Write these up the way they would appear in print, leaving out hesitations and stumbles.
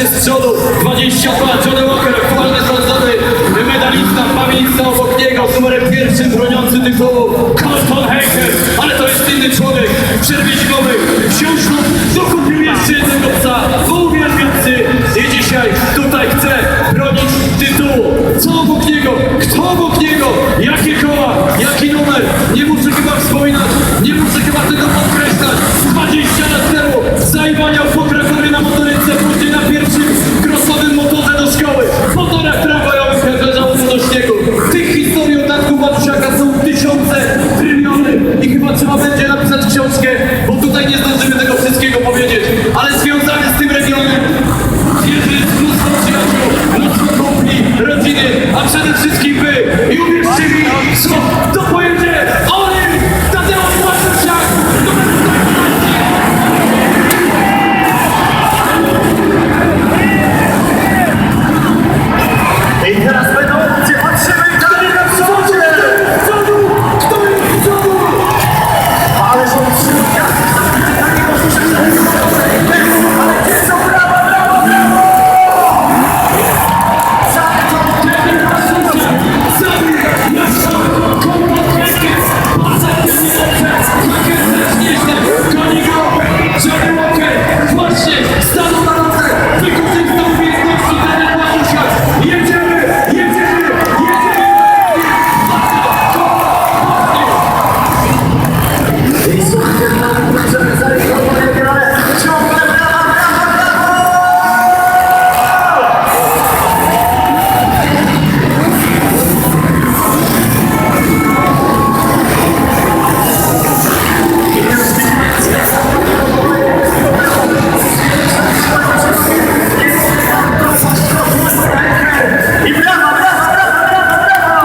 się z przodu, 22, Johnny Walker, aktualny rządzony medalista, pamiętna obok niego, z numerem pierwszym broniący tytułu, Colton Hejker, ale to jest inny człowiek, w przerwie zimowej wziął ślub, dokupił jeszcze jednego psa, bo uwielbia psy i dzisiaj tutaj chce bronić tytułu. Co obok niego? Kto obok niego? Jakie koła? Jaki numer? Nie muszę chyba wspominać, nie muszę chyba tego podkreślać. 20 lat temu zajwaniał po Krakowie na motoryce, później na pierwszym krosowym motorze do szkoły. W motorach tramwajowych jak leżało mu do śniegu. Tych historii o tatku Matusiaka są tysiące, tryliony i chyba trzeba będzie napisać książkę, bo tutaj nie zdążymy tego wszystkiego powiedzieć. Ale związany z tym regionem jest mnóstwo przyjaciół, mnóstwo kumpli, rodziny, a przede wszystkim wy. I uwierzcie mi, co to pojedzie Olin Tadeusz Matusiak, numer 14. I teraz będą emocje, patrzymy i dalej na przodzie! Kto jest w przodu? Ale są trzy gwiazdy, nie możesz ale gdzie są brawa, brawa, brawa! Johnny Walker właśnie stanął na nodze, wykorzystał umiejętności Tadeusz Matusiak. Jedziemy, jedziemy, jedziemy! I słuchajcie, możemy zarejestrować grę, ciągle brawa, brawa, brawa! I brawa, brawa, brawa, brawa, brawa!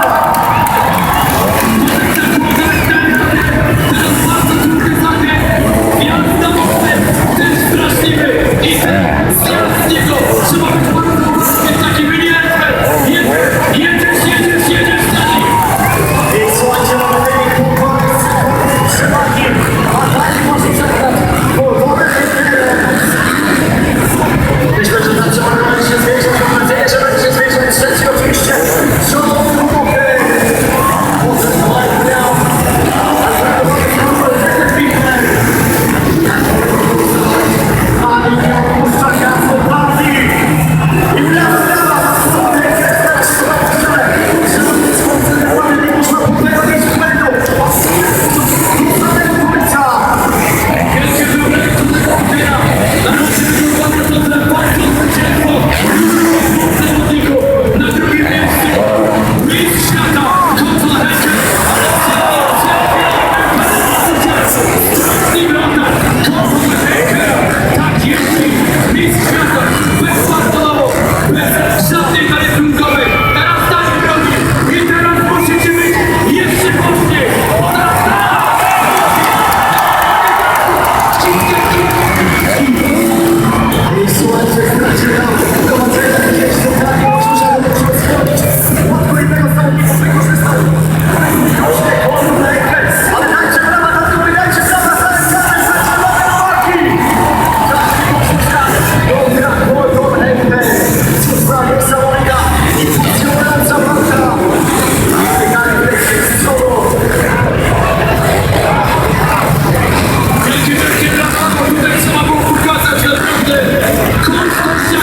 Teraz bardzo trudny zakręt, wjazd na mostem, ten straszliwy i ten z niego trzeba być bardzo taki wynięty. Jedziesz na nim. I słuchajcie, mamy wynik półwody z przewagi, a dalej może przegrać półwody. Myślę, że ta przewaga będzie się zwiększać, mam nadzieję, że będzie się zwiększać trzeci oczywiście. Przodu, może dawaj miał, a i miał puszczaka po partii. I brawa, brawa, człowiek jest teraz dobrze. Trzeba być skoncentrowany, nie można popełnić błędu. Do samego końca. Wielkie wybranie Johnnego Walkera, na naszym wybrane to dla bardzo zwycięstwo. Zawodniku na drugim miejscu, mistrz świata, Colton Hejker, ale straszny brata, Colton Hejker, tak jest, mistrz świata, bez startowało, bez żadnej talii trunkowej, teraz stanie drogi i teraz musicie być jeszcze mocniej, I słuchajcie, gracie nam prowadzenia jakieś zadanie, może będziemy schodzić. Łatwo innego zawodnika wykorzystał. Ale dajcie brawa na to, dajcie brawa za czerwone walki! Dobra, Colton Hejker, cóż za niesamowita i pasjonująca walka. I dalej wreszcie z przodu. wielkie brawa, bo tutaj trzeba było pokazać naprawdę konstrukcja